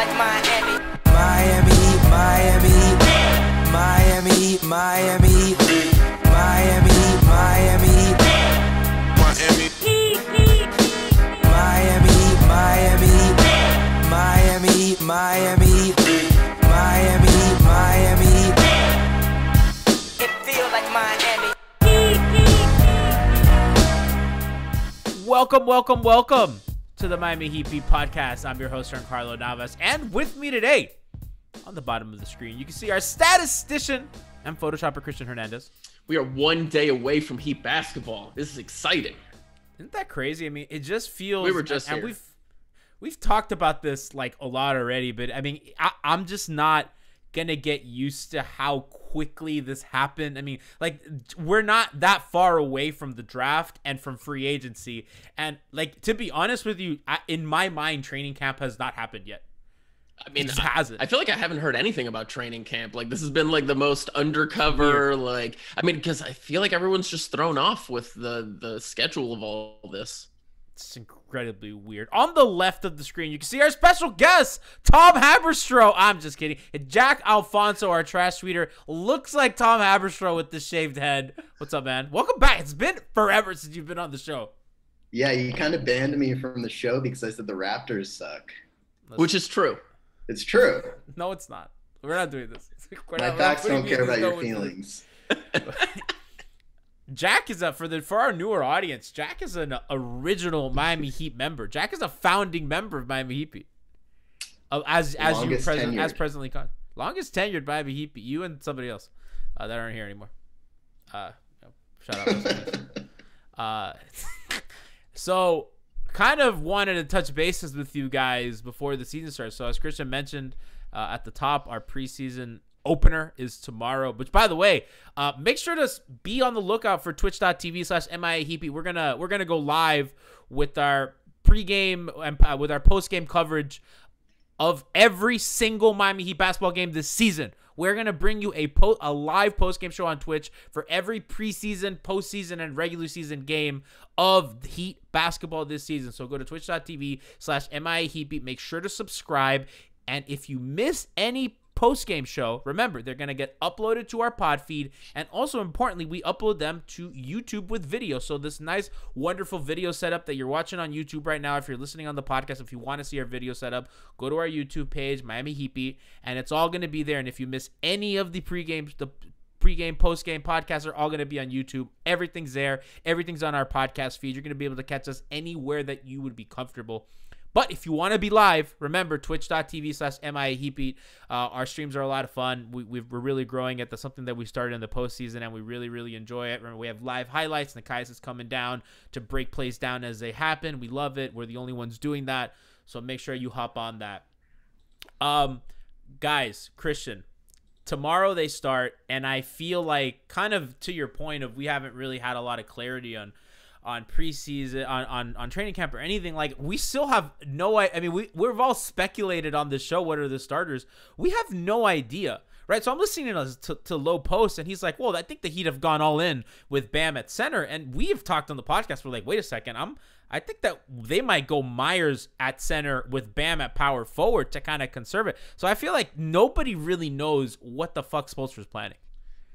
like Miami. Miami, Miami, Miami, Miami, Miami, Miami, Miami, Miami, Miami, Miami, Miami, Miami, Miami. It feels like Miami. Welcome to the Miami Heat Beat podcast. I'm your host, Giancarlo Navas, and with me today, on the bottom of the screen, you can see our statistician and Photoshopper Christian Hernandez. We are 1 day away from Heat basketball. This is exciting. Isn't that crazy? I mean, it just feels. We were just and here. we've talked about this like a lot already, but I mean, I'm just not gonna get used to how quickly this happened. I mean, like, we're not that far away from the draft and from free agency, and like, to be honest with you, in my mind, training camp has not happened yet. I mean, It just hasn't. I feel like I haven't heard anything about training camp. Like, this has been like the most undercover, like, I mean, because I feel like everyone's just thrown off with the schedule of all this. It's incredibly weird. On the left of the screen, you can see our special guest, Tom Haberstroh. I'm just kidding. Jack Alfonso, our trash tweeter, looks like Tom Haberstroh with the shaved head. What's up, man? Welcome back. It's been forever since you've been on the show. Yeah, you kind of banned me from the show because I said the Raptors suck. Which is true. It's true. No, it's not. We're not doing this. My facts don't care about your feelings. Jack is for our newer audience. Jack is an original Miami Heat member. Jack is a founding member of Miami Heat Beat. As presently longest tenured Miami Heat Beat. You and somebody else that aren't here anymore. Shout out. So kind of wanted to touch bases with you guys before the season starts. So as Christian mentioned at the top, our preseason opener is tomorrow, which, by the way, make sure to be on the lookout for twitch.tv/MIAHeatBeat. We're gonna go live with our pregame and with our postgame coverage of every single Miami Heat basketball game this season. We're gonna bring you a live postgame show on Twitch for every preseason, postseason, and regular season game of Heat basketball this season. So go to twitch.tv/MIAHeatBeat. Make sure to subscribe, and if you miss any post-game show, remember, they're going to get uploaded to our pod feed, and also importantly, we upload them to YouTube with video. So this nice, wonderful video setup that you're watching on YouTube right now, if you're listening on the podcast, if you want to see our video setup, go to our YouTube page, Miami Heat Beat, and it's all going to be there. And if you miss any of the pregame, post-game podcasts are all going to be on YouTube. Everything's there. Everything's on our podcast feed. You're going to be able to catch us anywhere that you would be comfortable. But if you want to be live, remember, twitch.tv/MIAHeatBeat. Our streams are a lot of fun. We're really growing at something that we started in the postseason, and we really, really enjoy it. Remember, we have live highlights. Nikias is coming down to break plays down as they happen. We love it. We're the only ones doing that. So make sure you hop on that. Guys, Christian, tomorrow they start, and I feel like, kind of to your point of, we haven't really had a lot of clarity on preseason, on training camp or anything. Like, we still have no idea. I mean, we've all speculated on this show what are the starters. We have no idea, right? So I'm listening to Low Post, and he's like, well, I think the Heat have gone all in with Bam at center, and we have talked on the podcast. We're like, wait a second, I think that they might go Myers at center with Bam at power forward to kind of conserve it. So I feel like nobody really knows what the fuck Spoelstra's planning.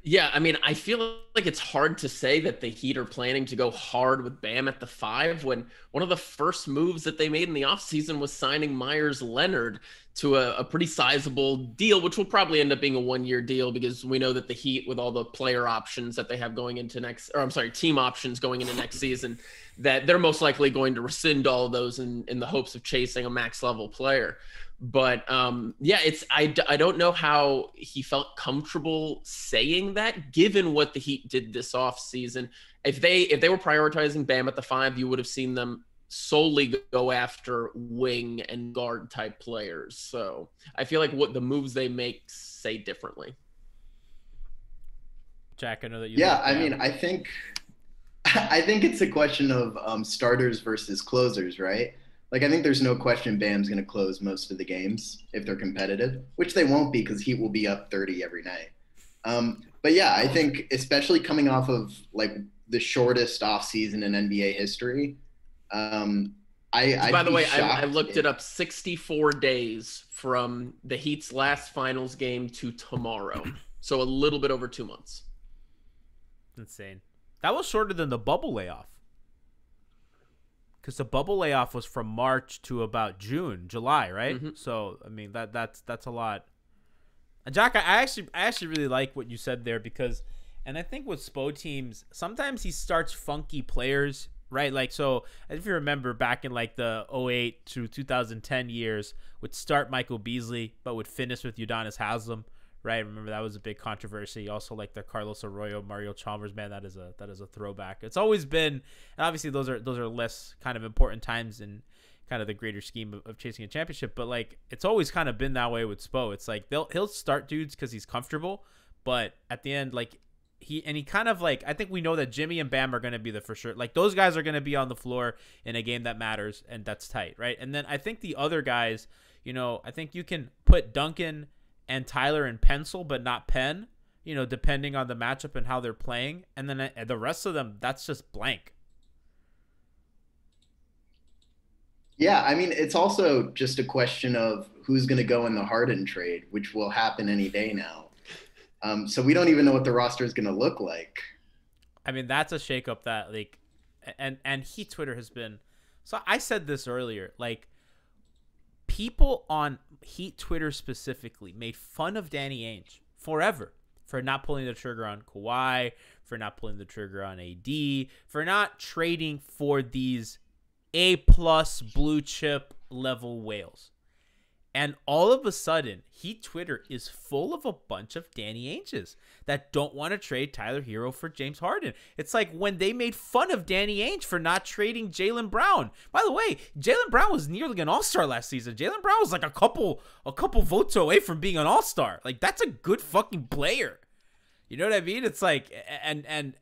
Yeah, I mean, I feel like it's hard to say that the Heat are planning to go hard with Bam at the 5 when one of the first moves that they made in the offseason was signing Myers Leonard to a pretty sizable deal, which will probably end up being a 1-year deal, because we know that the Heat, with all the player options that they have going into team options going into next season, that they're most likely going to rescind all of those in the hopes of chasing a max level player. But yeah, I don't know how he felt comfortable saying that, given what the Heat did this offseason. If they were prioritizing Bam at the 5, you would have seen them solely go after wing and guard type players. So I feel like what the moves they make say differently. Jack, I know that you. Yeah, I mean, I think it's a question of starters versus closers, right? Like, I think there's no question Bam's going to close most of the games if they're competitive, which they won't be because Heat will be up 30 every night. But yeah, I think especially coming off of like the shortest offseason in NBA history, By the be way, I shocked looked if- it up. 64 days from the Heat's last finals game to tomorrow. So a little bit over 2 months. Insane. That was shorter than the bubble layoff. Because the bubble layoff was from March to about July, right? Mm-hmm. So I mean that's a lot. And Jack, I actually really like what you said there because, and I think with Spo teams, sometimes he starts funky players, right? Like, so if you remember back in like the 08 to 2010 years, would start Michael Beasley, but would finish with Udonis Haslem, right? Remember that was a big controversy. Also, like the Carlos Arroyo, Mario Chalmers, man, that is a throwback. It's always been, and obviously those are less kind of important times in kind of the greater scheme of chasing a championship, but like it's always kind of been that way with Spo. It's like he'll start dudes because he's comfortable, but at the end, like he kind of like, I think we know that Jimmy and Bam are going to be the for sure, like those guys are going to be on the floor in a game that matters and that's tight, right? And then I think the other guys, I think you can put Duncan and Tyler in pencil but not pen, depending on the matchup and how they're playing, and then the rest of them, that's just blank. Yeah, I mean, it's also just a question of who's going to go in the Harden trade, which will happen any day now. So we don't even know what the roster is going to look like. I mean, that's a shakeup that like, and Heat Twitter has been. So I said this earlier, like people on Heat Twitter specifically made fun of Danny Ainge forever for not pulling the trigger on Kawhi, for not pulling the trigger on AD, for not trading for these A+ blue chip level whales. And all of a sudden, Heat Twitter is full of a bunch of Danny Ainges that don't want to trade Tyler Herro for James Harden. It's like when they made fun of Danny Ainge for not trading Jaylen Brown. By the way, Jaylen Brown was nearly an all-star last season. Jaylen Brown was like a couple votes away from being an all-star. Like, that's a good fucking player. You know what I mean? It's like, and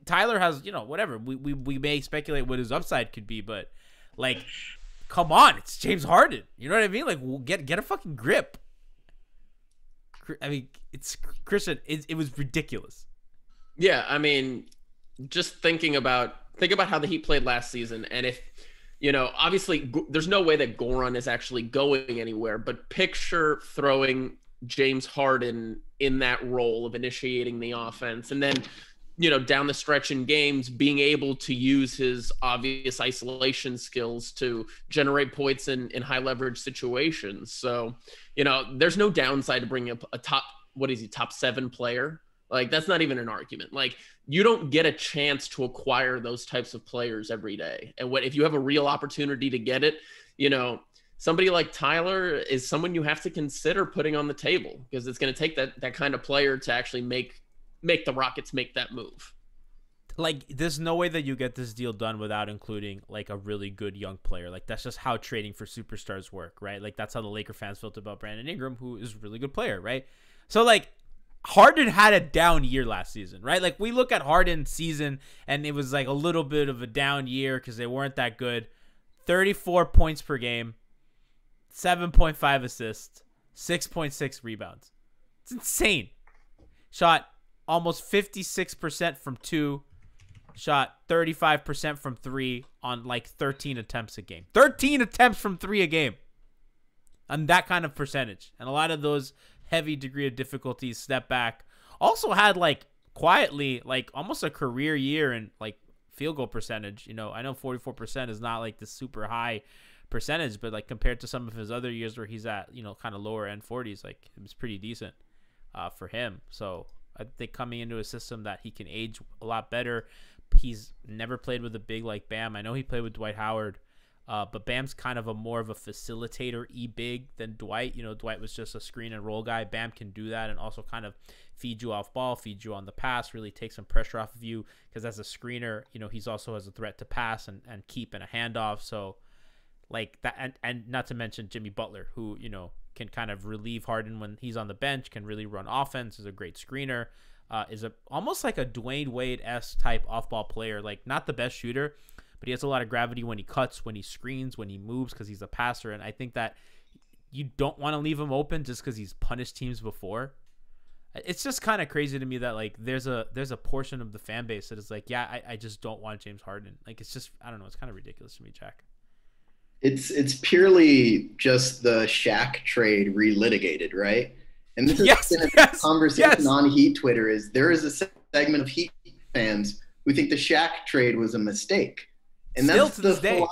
Tyler has, whatever. We may speculate what his upside could be, but like, come on, it's James Harden. You know what I mean? Like, we'll get a fucking grip. I mean, it's Christian. It was ridiculous. Yeah, I mean, just think about how the Heat played last season, and if obviously there's no way that Goran is actually going anywhere, but picture throwing James Harden in that role of initiating the offense, and then down the stretch in games, being able to use his obvious isolation skills to generate points in high leverage situations. So, there's no downside to bringing up a top 7 player. Like, that's not even an argument. Like, you don't get a chance to acquire those types of players every day. And if you have a real opportunity to get it, somebody like Tyler is someone you have to consider putting on the table, because it's going to take that kind of player to actually make the Rockets make that move. Like, there's no way that you get this deal done without including like a really good young player. Like, that's just how trading for superstars work, right? Like, that's how the Laker fans felt about Brandon Ingram, who is a really good player, right? So like, Harden had a down year last season, right? Like, we look at Harden's season and it was like a little bit of a down year because they weren't that good. 34 points per game, 7.5 assists, 6.6 rebounds. It's insane. Shot almost 56% from 2, shot 35% from 3 on like 13 attempts a game. 13 attempts from 3 a game. On that kind of percentage. And a lot of those heavy degree of difficulties, step back. Also had like quietly like almost a career year in like field goal percentage. I know 44% is not like the super high percentage, but like compared to some of his other years where he's at, kind of lower end 40s, like it was pretty decent for him. So I think coming into a system that he can age a lot better. He's never played with a big like Bam. I know he played with Dwight Howard, but Bam's kind of more of a facilitator big than Dwight. Dwight was just a screen and roll guy. Bam can do that and also kind of feed you off ball, feed you on the pass, really take some pressure off of you, because as a screener, he's also has a threat to pass and keep in a handoff. So like that, and not to mention Jimmy Butler, who can kind of relieve Harden when he's on the bench, can really run offense, is a great screener, is almost like a Dwayne Wade-esque type off-ball player, like not the best shooter, but he has a lot of gravity when he cuts, when he screens, when he moves, because he's a passer. And I think that you don't want to leave him open just because he's punished teams before. It's just kind of crazy to me that like there's a portion of the fan base that is like, yeah, I just don't want James Harden. Like, it's just, I don't know, it's kind of ridiculous to me, Jack. It's purely just the Shaq trade relitigated, right? And this has Yes, been a yes, conversation yes. on Heat Twitter. Is there is a segment of Heat fans who think the Shaq trade was a mistake, and Still to this day.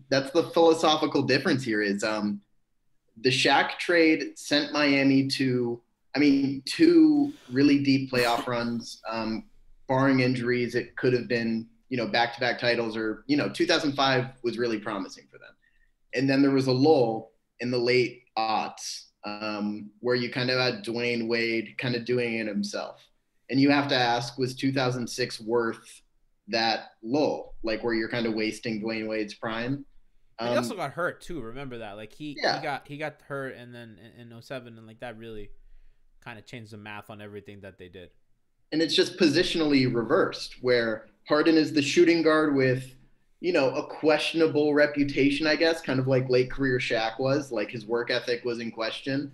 that's the philosophical difference here. Is the Shaq trade sent Miami to, I mean, two really deep playoff runs. Barring injuries, it could have been, back-to-back titles, or, 2005 was really promising for them. And then there was a lull in the late aughts, where you kind of had Dwayne Wade kind of doing it himself. And you have to ask, was 2006 worth that lull? Like, where you're kind of wasting Dwayne Wade's prime? He also got hurt too. Remember that? Like Yeah. he got hurt, and then in 07, and like that really kind of changed the math on everything that they did. And it's just positionally reversed, where Harden is the shooting guard with, a questionable reputation, I guess, kind of like late career Shaq was. Like, his work ethic was in question.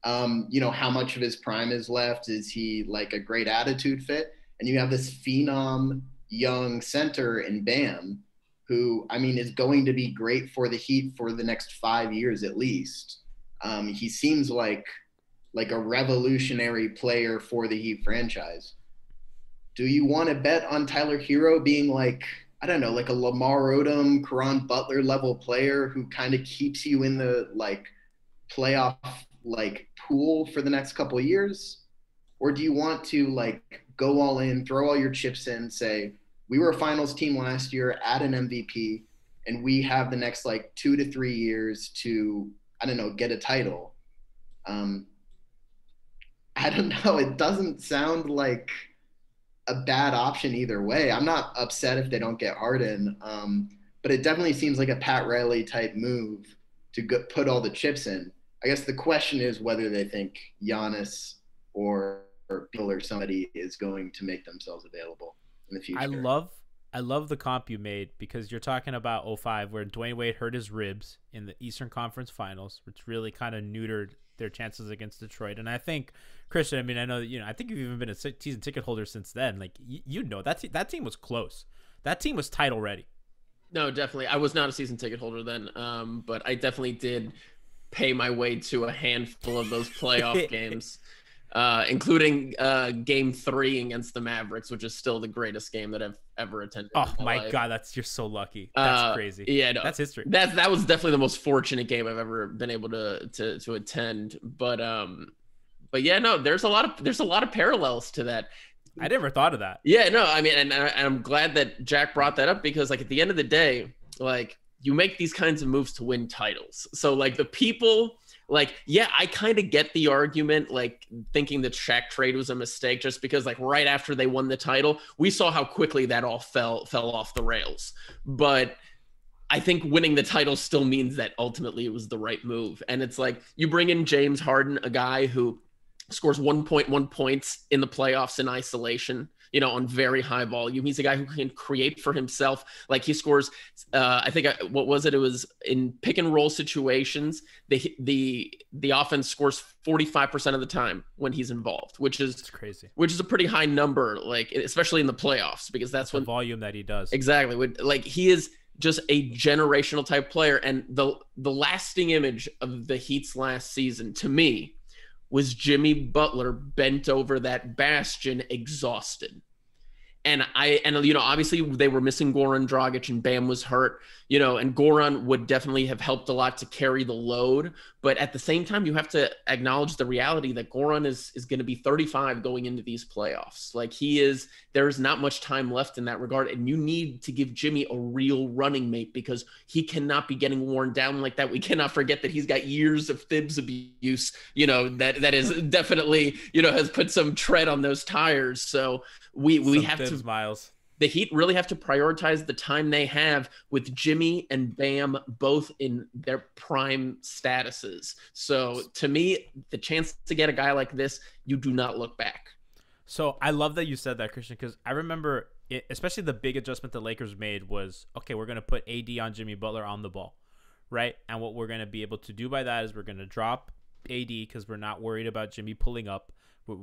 How much of his prime is left? Is he like a great attitude fit? And you have this phenom young center in Bam, who, I mean, is going to be great for the Heat for the next 5 years at least. He seems like a revolutionary player for the Heat franchise. Do you want to bet on Tyler Herro being like, I don't know, like a Lamar Odom, Caron Butler level player who kind of keeps you in the like playoff like pool for the next couple of years? Or do you want to like go all in, throw all your chips in, say, we were a finals team last year, add an MVP, and we have the next like 2 to 3 years to, I don't know, get a title? I don't know. It doesn't sound like a bad option either way. I'm not upset if they don't get Harden, but it definitely seems like a Pat Riley type move to put all the chips in. I guess the question is whether they think Giannis or Bill or somebody is going to make themselves available in the future. I love the comp you made, because you're talking about 05, where Dwayne Wade hurt his ribs in the Eastern Conference Finals, which really kind of neutered their chances against Detroit. And I think, Christian, I mean, I know that, I think you've even been a season ticket holder since then. Like, that team was close. That team was title ready. No, definitely. I was not a season ticket holder then, but I definitely did pay my way to a handful of those playoff games, including Game 3 against the Mavericks, which is still the greatest game that I've ever attended. Oh in my life. God, you're so lucky. That's crazy. Yeah, no, that's history. That was definitely the most fortunate game I've ever been able to attend. But yeah, no, there's a lot of parallels to that. I never thought of that. Yeah, no, I mean, and I'm glad that Jack brought that up, because like at the end of the day, like you make these kinds of moves to win titles. So like the people, like, yeah, I kind of get the argument, like thinking that Shaq trade was a mistake, just because like right after they won the title, we saw how quickly that all fell off the rails. But I think winning the title still means that ultimately it was the right move. And it's like you bring in James Harden, a guy who scores 1.1 points in the playoffs in isolation, on very high volume. He's a guy who can create for himself. Like he scores, I think, what was it? It was in pick and roll situations. The offense scores 45% of the time when he's involved, which is crazy. Which is a pretty high number, like especially in the playoffs, because that's when the volume that he does. Exactly. Like he is just a generational type player. And the lasting image of the Heat's last season to me was Jimmy Butler bent over that bastion, exhausted. And obviously they were missing Goran Dragic, and Bam was hurt, and Goran would definitely have helped a lot to carry the load. But at the same time, you have to acknowledge the reality that Goran is going to be 35 going into these playoffs. Like there's not much time left in that regard. And you need to give Jimmy a real running mate, because he cannot be getting worn down like that. We cannot forget that he's got years of Thibs abuse, that is definitely, has put some tread on those tires. So we have to, Miles. The Heat really have to prioritize the time they have with Jimmy and Bam both in their prime statuses. So to me, the chance to get a guy like this, you do not look back. So I love that you said that, Christian, because I remember especially the big adjustment the Lakers made was, okay, we're going to put AD on Jimmy Butler on the ball, right? And what we're going to be able to do by that is we're going to drop AD because we're not worried about Jimmy pulling up.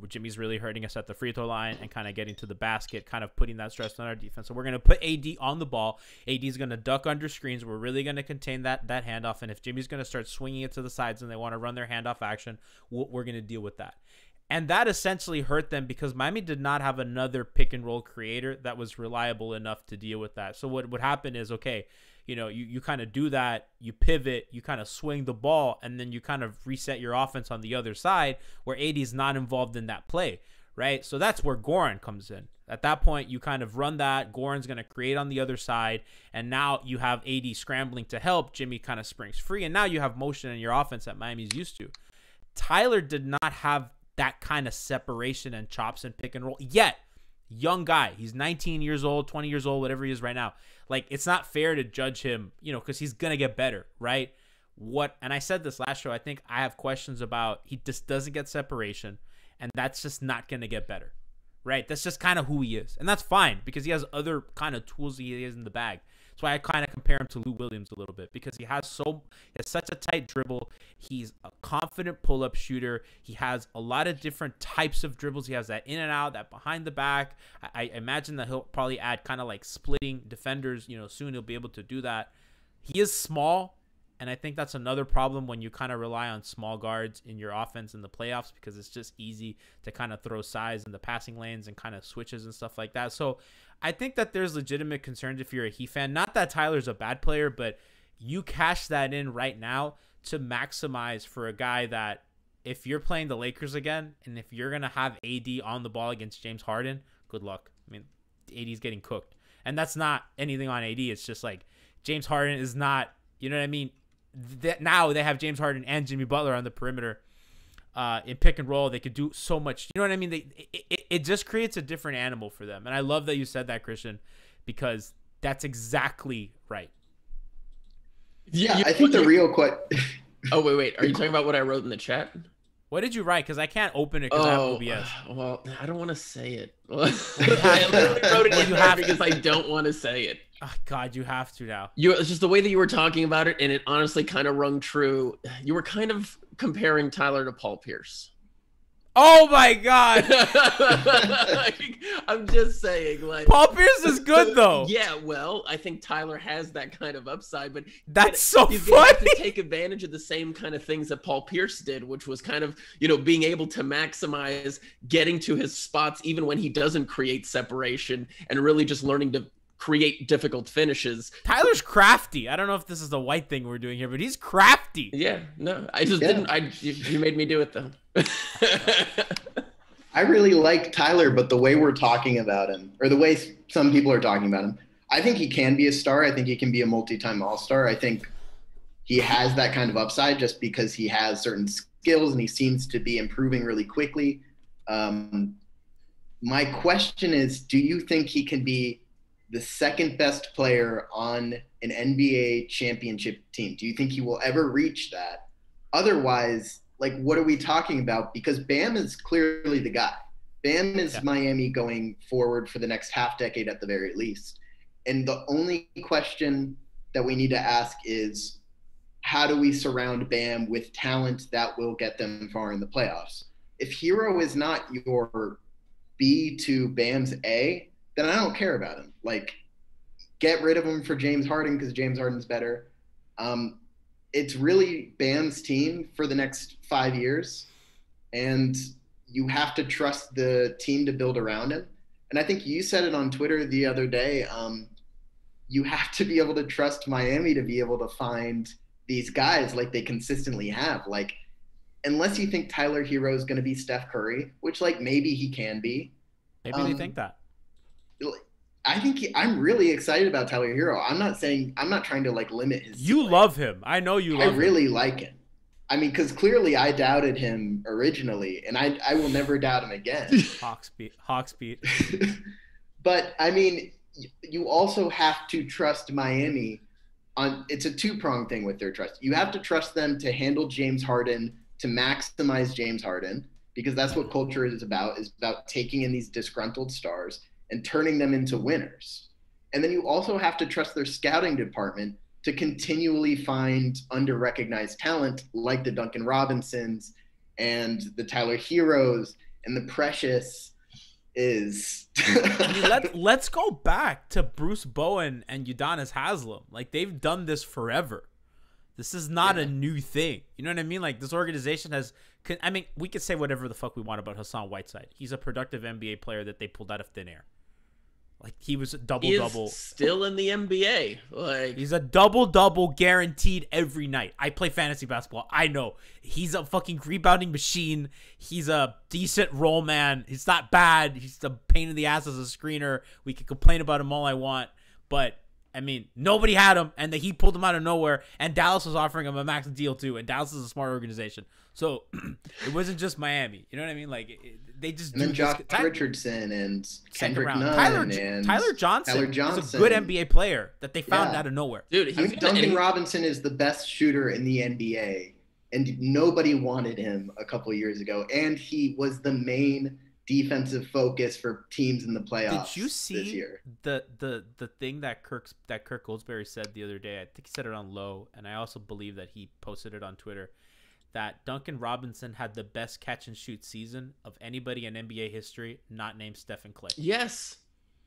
Jimmy's really hurting us at the free throw line and kind of getting to the basket, kind of putting that stress on our defense. So we're going to put AD on the ball. AD is going to duck under screens. We're really going to contain that handoff. And if Jimmy's going to start swinging it to the sides and they want to run their handoff action, we're going to deal with that. And that essentially hurt them because Miami did not have another pick and roll creator that was reliable enough to deal with that. So what would happen is, okay, you kind of do that, you pivot, you kind of swing the ball, and then you kind of reset your offense on the other side where AD is not involved in that play, right? So that's where Goran comes in. At that point, you kind of run that. Goran's going to create on the other side, and now you have AD scrambling to help. Jimmy kind of springs free, and now you have motion in your offense that Miami's used to. Tyler did not have that kind of separation and chops and pick and roll yet. Young guy. He's 19 years old, 20 years old, whatever he is right now. Like, it's not fair to judge him, because he's going to get better, right? And I said this last show, I think I have questions about he just doesn't get separation, and that's just not going to get better, right? That's just kind of who he is. And that's fine because he has other kind of tools he has in the bag. That's why I kind of compare him to Lou Williams a little bit because he has such a tight dribble. He's a confident pull-up shooter. He has a lot of different types of dribbles. He has that in and out, that behind the back. I imagine that he'll probably add kind of like splitting defenders. Soon he'll be able to do that. He is small, and I think that's another problem when you kind of rely on small guards in your offense in the playoffs because it's just easy to kind of throw size in the passing lanes and kind of switches and stuff like that. So I think that there's legitimate concerns if you're a Heat fan. Not that Tyler's a bad player, but you cash that in right now to maximize for a guy that if you're playing the Lakers again and if you're going to have AD on the ball against James Harden, good luck. I mean, AD's getting cooked. And that's not anything on AD. It's just like James Harden is not, you know what I mean? Now they have James Harden and Jimmy Butler on the perimeter in pick and roll. They could do so much. You know what I mean? It just creates a different animal for them. And I love that you said that, Christian, because that's exactly right. Yeah, I think the real question. Oh, wait. Are you talking about what I wrote in the chat? What did you write? Because I can't open it because I have OBS. Well, I don't want to say it. I literally wrote it in there because I don't want to say it. Oh, God, you have to now. It's just the way that you were talking about it, and it honestly kind of rung true. You were kind of comparing Tyler to Paul Pierce. Oh, my God. I'm just saying. Like, Paul Pierce is good, though. Yeah, well, I think Tyler has that kind of upside, but that's so he's funny. Gonna have to take advantage of the same kind of things that Paul Pierce did, which was kind of, being able to maximize getting to his spots even when he doesn't create separation and really just learning to create difficult finishes. Tyler's crafty. I don't know if this is the white thing we're doing here, but he's crafty. Yeah, no, I just didn't. You made me do it though. I really like Tyler, but the way we're talking about him, or the way some people are talking about him, I think he can be a star. I think he can be a multi-time All-Star. I think he has that kind of upside just because he has certain skills and he seems to be improving really quickly. My question is, do you think he can be the second best player on an NBA championship team? Do you think he will ever reach that? Otherwise, like, what are we talking about? Because Bam is clearly the guy. Bam is Miami going forward for the next half decade at the very least. And the only question that we need to ask is, how do we surround Bam with talent that will get them far in the playoffs? If Herro is not your B to Bam's A, then I don't care about him. Like, get rid of him for James Harden because James Harden's better. It's really Bam's team for the next 5 years, and you have to trust the team to build around him. And I think you said it on Twitter the other day. You have to be able to trust Miami to be able to find these guys like they consistently have. Like, unless you think Tyler Herro is going to be Steph Curry, which, like, maybe he can be. Maybe they think that. I think I'm really excited about Tyler Herro. I'm not trying to like limit his. You love him. I know you love him. I really like him. I mean, because clearly I doubted him originally, and I will never doubt him again. Hawks beat. But I mean, you also have to trust Miami. It's a two-pronged thing with their trust. You have to trust them to handle James Harden, to maximize James Harden, because that's what culture is about taking in these disgruntled stars and turning them into winners. And then you also have to trust their scouting department to continually find under-recognized talent like the Duncan Robinsons and the Tyler Herros and the precious is. I mean, let's go back to Bruce Bowen and Udonis Haslem. Like, they've done this forever. This is not a new thing. You know what I mean? Like, this organization has. I mean, we could say whatever the fuck we want about Hassan Whiteside. He's a productive NBA player that they pulled out of thin air. Like, he was a double-double. Still in the NBA. Like, he's a double-double guaranteed every night. I play fantasy basketball. I know. He's a fucking rebounding machine. He's a decent role man. He's not bad. He's a pain in the ass as a screener. We can complain about him all I want. But, I mean, nobody had him, and he pulled him out of nowhere, and Dallas was offering him a max deal too, and Dallas is a smart organization. So, it wasn't just Miami. You know what I mean? Like, they just and then Josh Richardson and Kendrick Nunn and Tyler Johnson is a good NBA player that they found out of nowhere. Dude, I mean, Duncan Robinson is the best shooter in the NBA, and nobody wanted him a couple of years ago, and he was the main defensive focus for teams in the playoffs. Did you see this year. the thing that Kirk Goldsberry said the other day? I think he said it on Low, and I also believe that he posted it on Twitter, that Duncan Robinson had the best catch and shoot season of anybody in NBA history, not named Stephen Clay. Yes.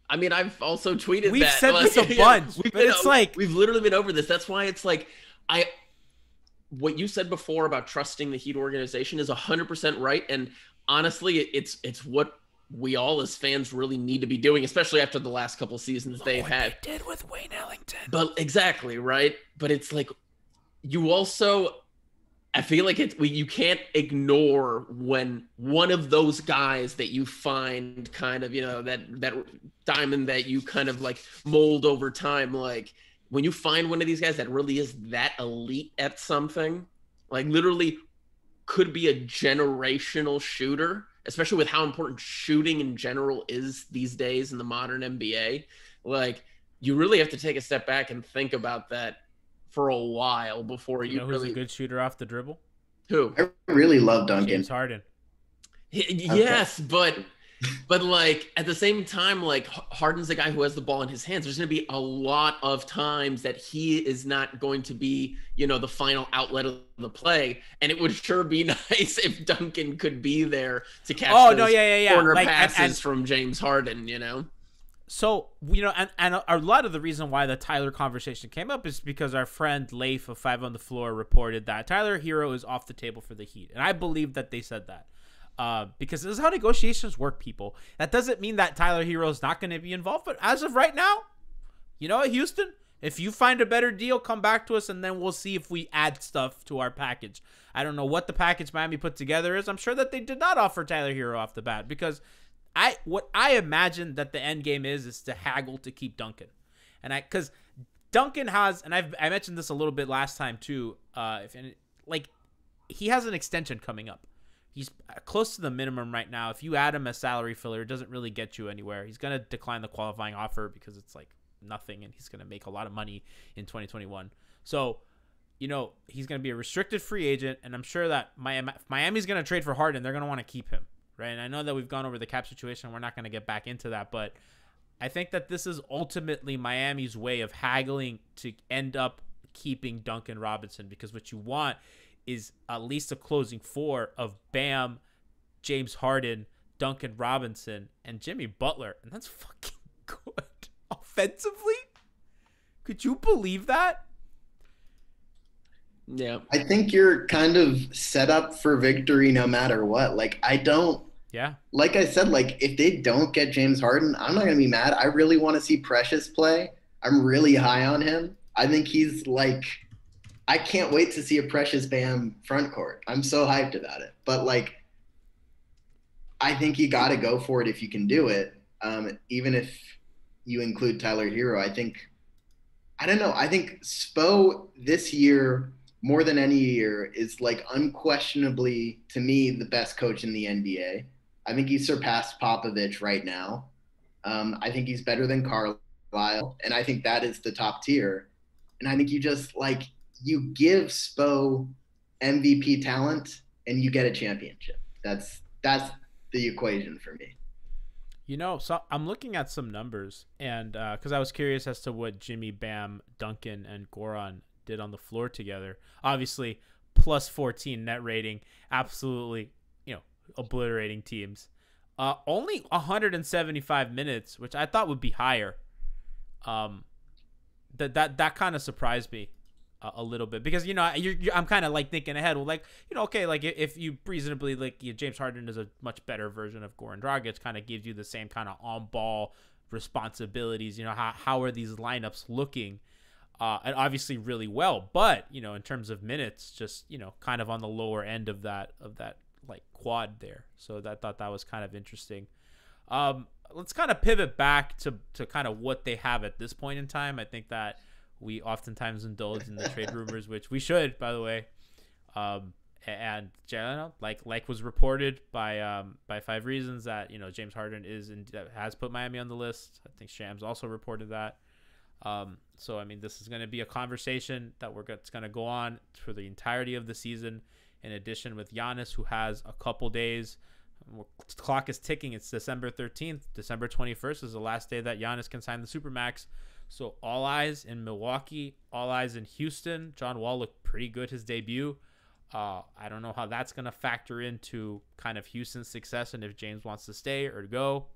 I mean, I've also tweeted We've that. said this a bunch, but it's like, we've literally been over this. That's why it's like, what you said before about trusting the Heat organization is 100% right. And honestly, it's what we all as fans really need to be doing, especially after the last couple seasons they've had. They did with Wayne Ellington. But exactly, right? But it's like, you also, I feel like you can't ignore when one of those guys that you find kind of, you know, that diamond that you kind of like mold over time, like when you find one of these guys that really is that elite at something, like literally could be a generational shooter, especially with how important shooting in general is these days in the modern NBA, like you really have to take a step back and think about that for a while before you know really. Who's a good shooter off the dribble? Who? I really love Duncan. James Harden. Yes, but like at the same time, like Harden's the guy who has the ball in his hands. There's going to be a lot of times that he is not going to be, you know, the final outlet of the play, and it would sure be nice if Duncan could be there to catch corner like, passes from James Harden, you know. So, you know, and a lot of the reason why the Tyler conversation came up is because our friend Leif of 5 on the Floor reported that Tyler Herro is off the table for the Heat. And I believe that they said that because this is how negotiations work, people. That doesn't mean that Tyler Herro is not going to be involved. But as of right now, you know what, Houston? If you find a better deal, come back to us, and then we'll see if we add stuff to our package. I don't know what the package Miami put together is. I'm sure that they did not offer Tyler Herro off the bat because what I imagine that the end game is to haggle to keep Duncan, because Duncan has, and I mentioned this a little bit last time too. He has an extension coming up. He's close to the minimum right now. If you add him as salary filler, it doesn't really get you anywhere. He's gonna decline the qualifying offer because it's like nothing, and he's gonna make a lot of money in 2021. So, you know, he's gonna be a restricted free agent, and I'm sure that Miami's gonna trade for Harden. They're gonna want to keep him. Right, and I know that we've gone over the cap situation. We're not going to get back into that, but I think that this is ultimately Miami's way of haggling to end up keeping Duncan Robinson, because what you want is at least a closing four of Bam, James Harden, Duncan Robinson, and Jimmy Butler, and that's fucking good offensively. Could you believe that? Yeah, I think you're kind of set up for victory no matter what. Like, like I said, like if they don't get James Harden, I'm not going to be mad. I really want to see Precious play. I'm really high on him. I think he's like, I can't wait to see a Precious Bam front court. I'm so hyped about it. But like, I think you got to go for it if you can do it. Even if you include Tyler Herro, I don't know. I think Spo this year, more than any year, is like unquestionably, to me, the best coach in the NBA. I think he's surpassed Popovich right now. I think he's better than Carlisle, and I think that is the top tier. And I think you just like you give Spo MVP talent, and you get a championship. That's the equation for me. You know, so I'm looking at some numbers, and because I was curious as to what Jimmy, Bam, Duncan, and Goran did on the floor together. Obviously, plus 14 net rating. Absolutely, you know, obliterating teams. Only 175 minutes, which I thought would be higher. That kind of surprised me a little bit, because I'm kind of like thinking ahead. Well, like, okay, like if you reasonably, like, James Harden is a much better version of Goran Dragic, kind of gives you the same kind of on ball responsibilities. How are these lineups looking? And obviously really well, but in terms of minutes, just kind of on the lower end of that like quad there. So I thought that was kind of interesting. Let's kind of pivot back to kind of what they have at this point in time. I think that we oftentimes indulge in the trade rumors, which we should, by the way. And like was reported by 5 Reasons that James Harden has put Miami on the list. I think Shams also reported that. So I mean, this is going to be a conversation that it's going to go on for the entirety of the season. In addition, with Giannis, who has a couple days, the clock is ticking. It's December 13th. December 21st is the last day that Giannis can sign the Supermax. So all eyes in Milwaukee, all eyes in Houston. John Wall looked pretty good his debut. I don't know how that's going to factor into kind of Houston's success and if James wants to stay or to go.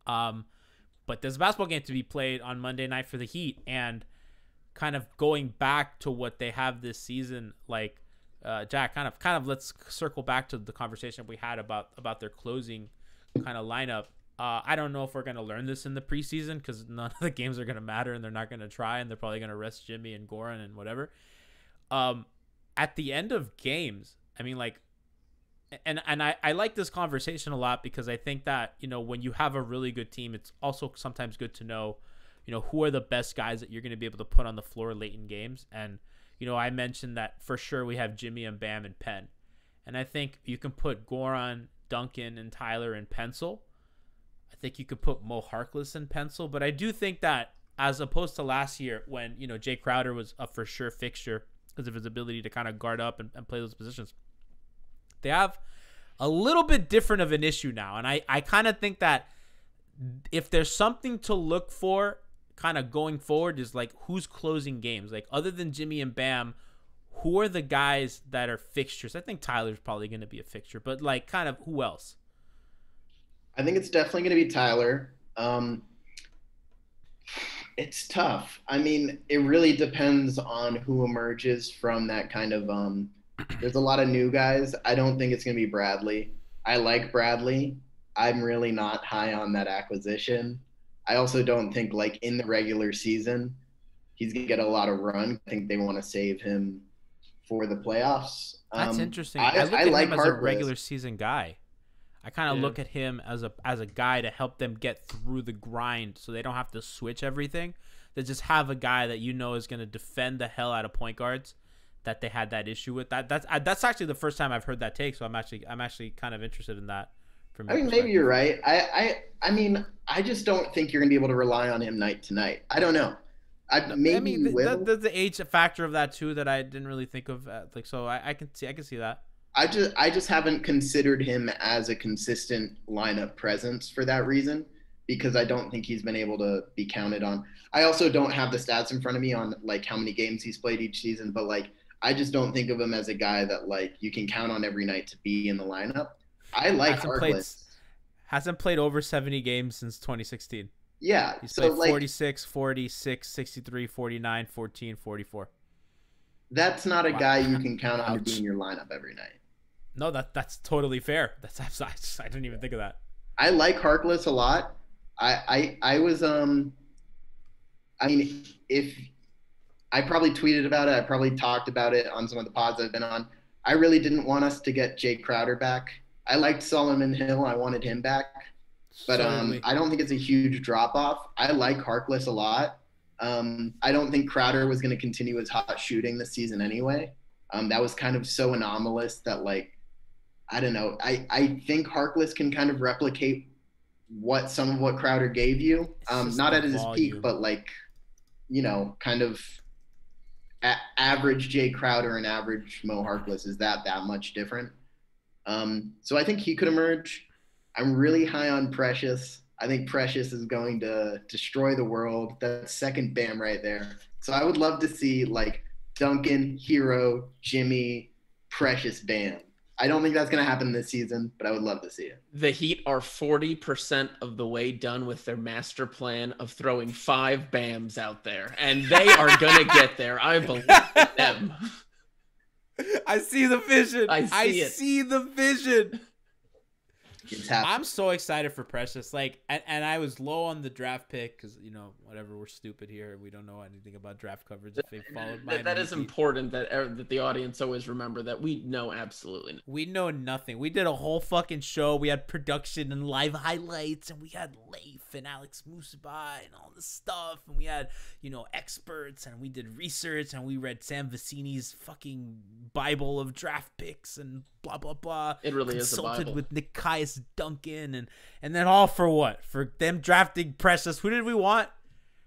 But there's a basketball game to be played on Monday night for the Heat, and kind of going back to what they have this season, like Jack, kind of let's circle back to the conversation we had about their closing kind of lineup. I don't know if we're going to learn this in the preseason, because none of the games are going to matter and they're not going to try, and they're probably going to rest Jimmy and Goran and whatever. At the end of games, I mean, like, and I like this conversation a lot, because I think that, when you have a really good team, it's also sometimes good to know, who are the best guys that you're going to be able to put on the floor late in games. And, I mentioned that for sure we have Jimmy and Bam and Penn. And I think you can put Goran, Duncan, and Tyler in pencil. I think you could put Mo Harkless in pencil. But I do think that, as opposed to last year when, Jay Crowder was a for sure fixture because of his ability to kind of guard up and play those positions, they have a little bit different of an issue now. And I kind of think that if there's something to look for kind of going forward, is like, who's closing games? Like, other than Jimmy and Bam, who are the guys that are fixtures? I think Tyler's probably going to be a fixture, but like, kind of who else? I think it's definitely going to be Tyler. It's tough. I mean, it really depends on who emerges from that kind of there's a lot of new guys. I don't think it's going to be Bradley. I like Bradley. I'm really not high on that acquisition. I also don't think, like, in the regular season, he's going to get a lot of run. I think they want to save him for the playoffs. That's interesting. I look at like him as a regular season guy. I kind of look at him as a guy to help them get through the grind, so they don't have to switch everything. They just have a guy that is going to defend the hell out of point guards that they had that issue with. That's actually the first time I've heard that take, so I'm actually kind of interested in that. I mean, maybe you're right. I mean, I just don't think you're going to be able to rely on him night to night. I don't know. There's the age factor of that too that I didn't really think of. So I can see that. I just haven't considered him as a consistent lineup presence for that reason, because I don't think he's been able to be counted on. I also don't have the stats in front of me on, like, how many games he's played each season, but, like, I just don't think of him as a guy that, like, you can count on every night to be in the lineup. I like Harkless. Hasn't played over 70 games since 2016. Yeah. He's played 46, 46, 63, 49, 14, 44. That's not a guy you can count on to be in your lineup every night. No, that's totally fair. I didn't even think of that. I like Harkless a lot. I was I mean, if I probably tweeted about it, I probably talked about it on some of the pods I've been on. I really didn't want us to get Jay Crowder back. I liked Solomon Hill. I wanted him back. But I don't think it's a huge drop-off. I like Harkless a lot. I don't think Crowder was going to continue his hot shooting this season anyway. That was kind of so anomalous that, like, I don't know. I think Harkless can kind of replicate some of what Crowder gave you. Not at his peak, but, like, kind of average Jay Crowder and average Mo Harkless is that much different. So I think he could emerge. I'm really high on Precious. I think Precious is going to destroy the world. That's second Bam right there. So I would love to see, like, Duncan, Herro, Jimmy, Precious, Bam. I don't think that's going to happen this season, but I would love to see it. The Heat are 40% of the way done with their master plan of throwing 5 BAMs out there, and they are going to get there. I believe in them. I see the vision. I it. see the vision. It's happening. I'm so excited for Precious. Like, and I was low on the draft pick because, you know, whatever, we're stupid here. We don't know anything about draft coverage. If they followed my That is important that the audience always remember that we know absolutely nothing. We know nothing. We did a whole fucking show. We had production and live highlights, and we had Leif and Alex Musaba and all this stuff, and we had, you know, experts, and we did research, and we read Sam Vecini's fucking Bible of draft picks and blah blah blah. It really is a Consulted Bible. with Nikias Duncan, and then all for what? For them drafting Precious. Who did we want?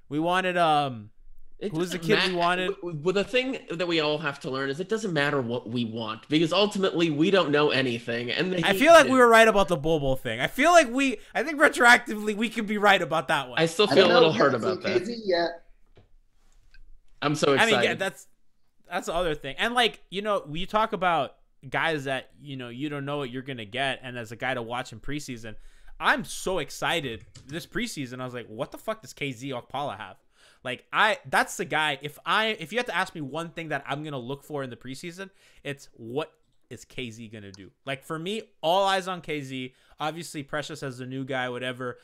We wanted who was the kid we wanted? Well, the thing that we all have to learn is it doesn't matter what we want, because ultimately we don't know anything. And I feel like we were right about the Bobo thing. I think retroactively we could be right about that one. I still feel a little hurt about that. Yeah. I'm so excited. I mean, yeah, that's the other thing. And like, you know, we talk about guys that, you know, you don't know what you're gonna get, and as a guy to watch in preseason, I'm so excited this preseason. I was like, what the fuck does KZ Okpala have? Like, that's the guy. If you have to ask me one thing that I'm gonna look for in the preseason, it's what is KZ gonna do? Like, for me, all eyes on KZ. Obviously, Precious as the new guy, whatever.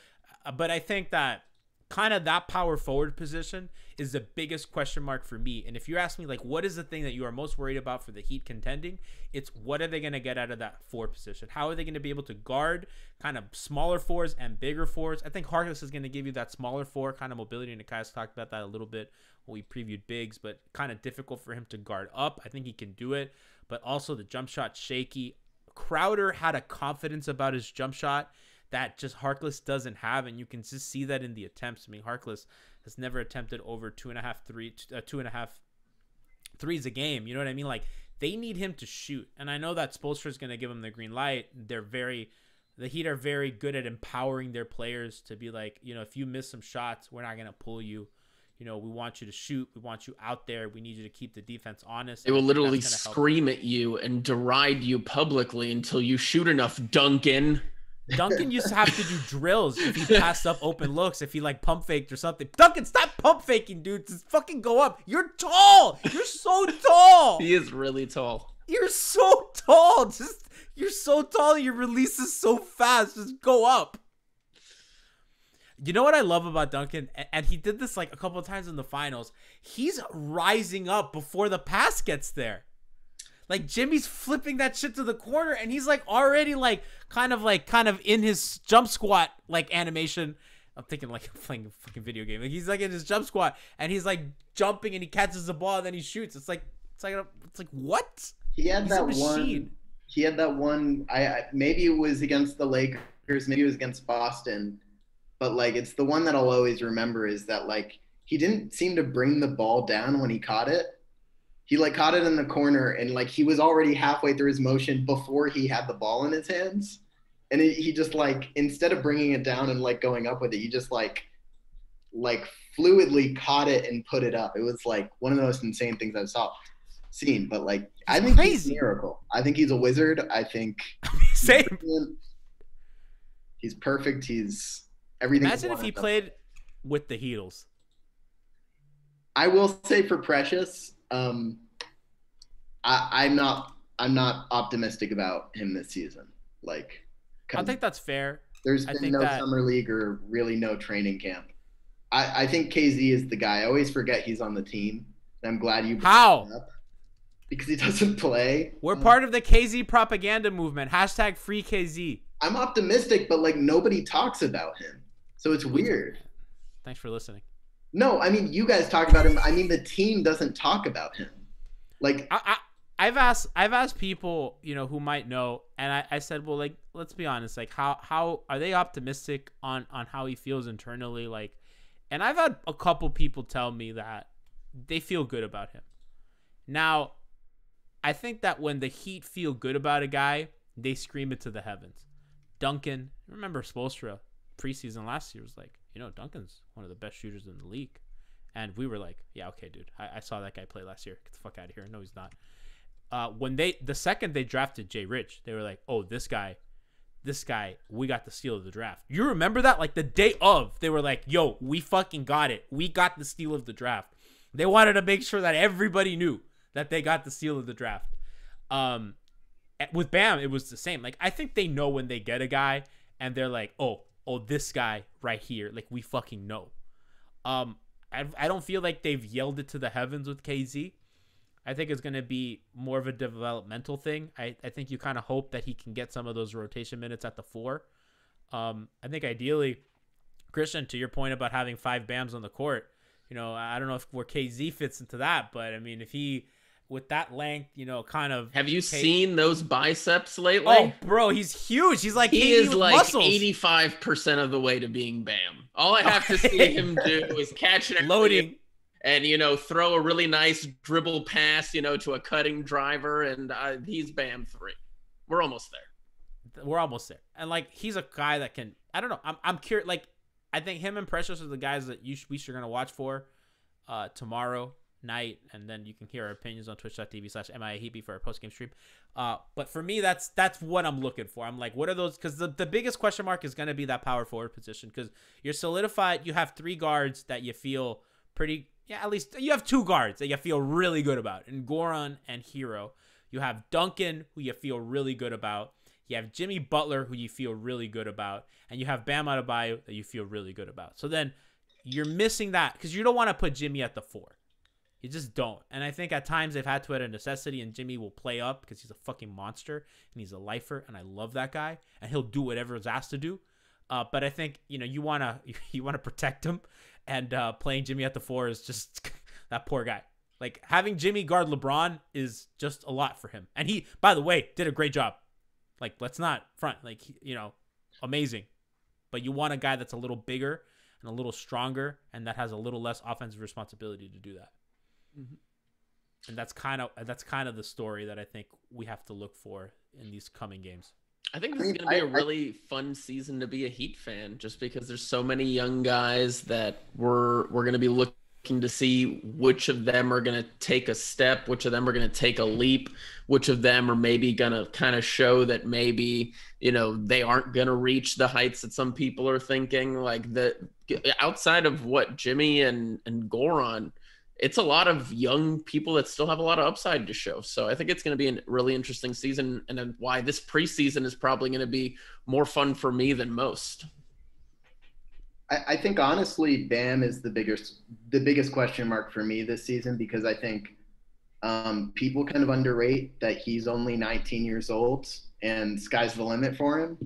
But I think that kind of that power forward position is the biggest question mark for me. And if you ask me, like, what is the thing that you are most worried about for the Heat contending, it's what are they going to get out of that 4 position? How are they going to be able to guard kind of smaller 4s and bigger 4s? I think Harkless is going to give you that smaller 4 kind of mobility, and Nikias talked about that a little bit when we previewed bigs, but kind of difficult for him to guard up. I think he can do it, but also the jump shot shaky. Crowder had a confidence about his jump shot that just Harkless doesn't have, and you can just see that in the attempts. I mean, Harkless has never attempted over 2.5 threes a game. You know what I mean? Like, they need him to shoot, and I know that Spoelstra is going to give him the green light. The Heat are very good at empowering their players to be like, you know, if you miss some shots, we're not going to pull you. You know, we want you to shoot. We want you out there. We need you to keep the defense honest. They will literally scream at you and deride you publicly until you shoot enough, Duncan. Duncan used to have to do drills if he passed up open looks, if he like pump faked or something. Duncan, stop pump faking, dude. Just fucking go up. You're tall. You're so tall. He is really tall. You're so tall. You're so tall. Your release is so fast. Just go up. You know what I love about Duncan? And he did this like a couple of times in the finals. He's rising up before the pass gets there. Like, Jimmy's flipping that shit to the corner, and he's like already like kind of in his jump squat like animation. I'm thinking like I'm playing a fucking video game. Like, he's like in his jump squat, and he's like jumping, and he catches the ball, and then he shoots. It's like what? He had that one. He had that one. I maybe it was against the Lakers, maybe it was against Boston, but like it's the one that I'll always remember is that like he didn't seem to bring the ball down when he caught it. He like caught it in the corner, and like he was already halfway through his motion before he had the ball in his hands. And he just like, instead of bringing it down and like going up with it, he just like fluidly caught it and put it up. It was like one of the most insane things I've seen. But like, I think he's a miracle. I think he's a wizard. I think same. He's perfect. He's everything. Imagine if he played with the Heatles. I will say for Precious, I'm not optimistic about him this season. Like, I think that's fair. There's been no summer league or really no training camp. I think KZ is the guy. I always forget he's on the team. And I'm glad you brought it up because he doesn't play. We're part of the KZ propaganda movement. # free KZ. I'm optimistic, but like nobody talks about him. So it's weird. Thanks for listening. No, I mean, you guys talk about him. I mean, the team doesn't talk about him. Like, I've asked people, you know, who might know, and I said, well, like, let's be honest, like, how are they optimistic on how he feels internally, like, and I've had a couple people tell me that they feel good about him. Now, I think that when the Heat feel good about a guy, they scream it to the heavens. Duncan, remember Spoelstra preseason last year was like, you know, Duncan's one of the best shooters in the league. And we were like, yeah, okay, dude. I saw that guy play last year. Get the fuck out of here. No, he's not. the second they drafted Jay Rich, they were like, oh, this guy, we got the steal of the draft. You remember that? Like the day of, they were like, yo, we fucking got it. We got the steal of the draft. They wanted to make sure that everybody knew that they got the steal of the draft. With Bam, it was the same. Like, I think they know when they get a guy and they're like, oh, this guy right here. Like, we fucking know. I don't feel like they've yelled it to the heavens with KZ. I think it's going to be more of a developmental thing. I think you kind of hope that he can get some of those rotation minutes at the 4. I think ideally, Christian, to your point about having 5 Bams on the court, you know, I don't know where KZ fits into that, but I mean, if he, with that length, you know, kind of. Have you seen those biceps lately? Oh, bro, he's huge. He's like, he is like muscles. 85% of the way to being Bam. All I have to see him do is catch an loading. And, you know, throw a really nice dribble pass, you know, to a cutting driver, and he's Bam 3. We're almost there. We're almost there. And, like, he's a guy that can – I don't know. I'm curious. Like, I think him and Precious are the guys that we are going to watch for tomorrow night, and then you can hear our opinions on twitch.tv/MIAHeapy for our post-game stream. But for me, that's what I'm looking for. I'm like, what are those – because the biggest question mark is going to be that power forward position, because you're solidified. You have 3 guards that you feel pretty – yeah, at least you have 2 guards that you feel really good about, in Goran and Herro. You have Duncan, who you feel really good about. You have Jimmy Butler, who you feel really good about. And you have Bam Adebayo that you feel really good about. So then you're missing that because you don't want to put Jimmy at the 4. You just don't. And I think at times they've had to at a necessity, and Jimmy will play up because he's a fucking monster and he's a lifer, and I love that guy, and he'll do whatever he's asked to do. But I think, you know, you want to protect him. And playing Jimmy at the 4 is just that poor guy. Like, having Jimmy guard LeBron is just a lot for him. And he, by the way, did a great job. Like, let's not front. Like, you know, amazing. But you want a guy that's a little bigger and a little stronger and that has a little less offensive responsibility to do that. Mm-hmm. And that's kind of the story that I think we have to look for in these coming games. I think this is going to be a really fun season to be a Heat fan, just because there's so many young guys that we're going to be looking to see which of them are going to take a step, which of them are going to take a leap, which of them are maybe going to kind of show that maybe, you know, they aren't going to reach the heights that some people are thinking. Like, outside of what Jimmy and Goran, it's a lot of young people that still have a lot of upside to show. So I think it's going to be a really interesting season, and why this preseason is probably going to be more fun for me than most. I think honestly, Bam is the biggest question mark for me this season, because I think people kind of underrate that he's only 19 years old and sky's the limit for him.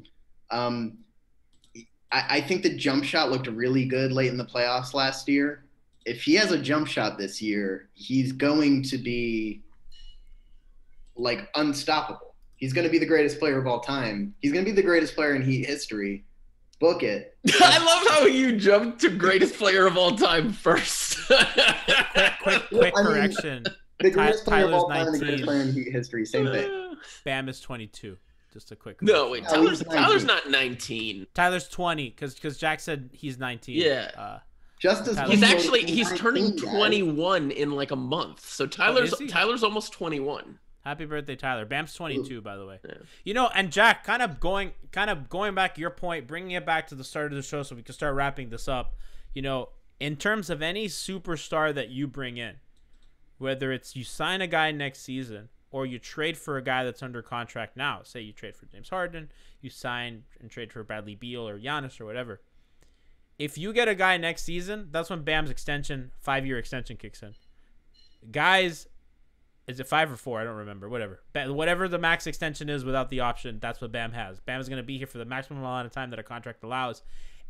I think the jump shot looked really good late in the playoffs last year. If he has a jump shot this year, he's going to be like unstoppable. He's going to be the greatest player of all time. He's going to be the greatest player in Heat history. Book it. I love how you jumped to greatest player of all time first. quick correction. The greatest player of Tyler's all time, 19. the greatest player in Heat history. Same thing. Bam is 22. Just a quick No, wait. No, Tyler's not 19. Tyler's 20 because Jack said he's 19. Yeah. Just as He's turning 21 in like a month. So Tyler's almost 21. Happy birthday, Tyler. Bam's 22, by the way. Yeah. You know, and Jack, kind of going back to your point, bringing it back to the start of the show so we can start wrapping this up. You know, in terms of any superstar that you bring in, whether it's you sign a guy next season or you trade for a guy that's under contract now, say you trade for James Harden, you sign and trade for Bradley Beal or Giannis or whatever. If you get a guy next season, that's when Bam's 5-year extension kicks in. Guys, is it 5 or 4? I don't remember. Whatever the max extension is without the option, that's what Bam has. Bam is going to be here for the maximum amount of time that a contract allows.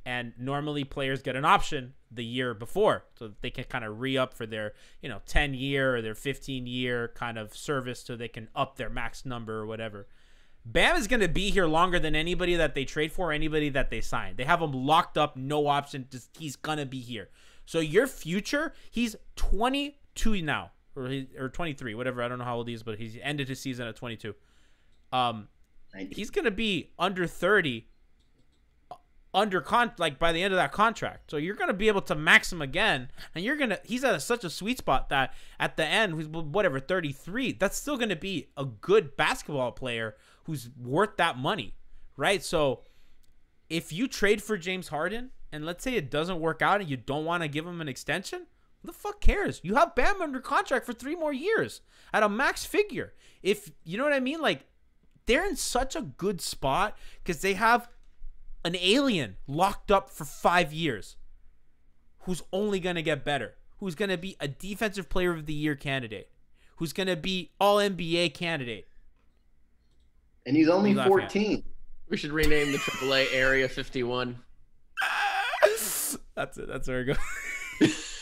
And normally players get an option the year before so that they can kind of re-up for their 10-year or their 15-year kind of service so they can up their max number or whatever. Bam is going to be here longer than anybody that they trade for, anybody that they sign. They have him locked up, no option. He's going to be here. So your future, he's 22 now, or 23, whatever. I don't know how old he is, but he's ended his season at 22. He's going to be under 30 like by the end of that contract. So you're going to be able to max him again, and he's at such a sweet spot that at the end, who's whatever 33, that's still going to be a good basketball player who's worth that money, right? So if you trade for James Harden and let's say it doesn't work out and you don't want to give him an extension, who the fuck cares? You have Bam under contract for 3 more years at a max figure. If you know what I mean, like they're in such a good spot because they have an alien locked up for 5 years who's only going to get better, who's going to be a defensive player of the year candidate, who's going to be all NBA candidate. And he's only 14. We should rename the AAA Area 51. That's it. That's where it goes.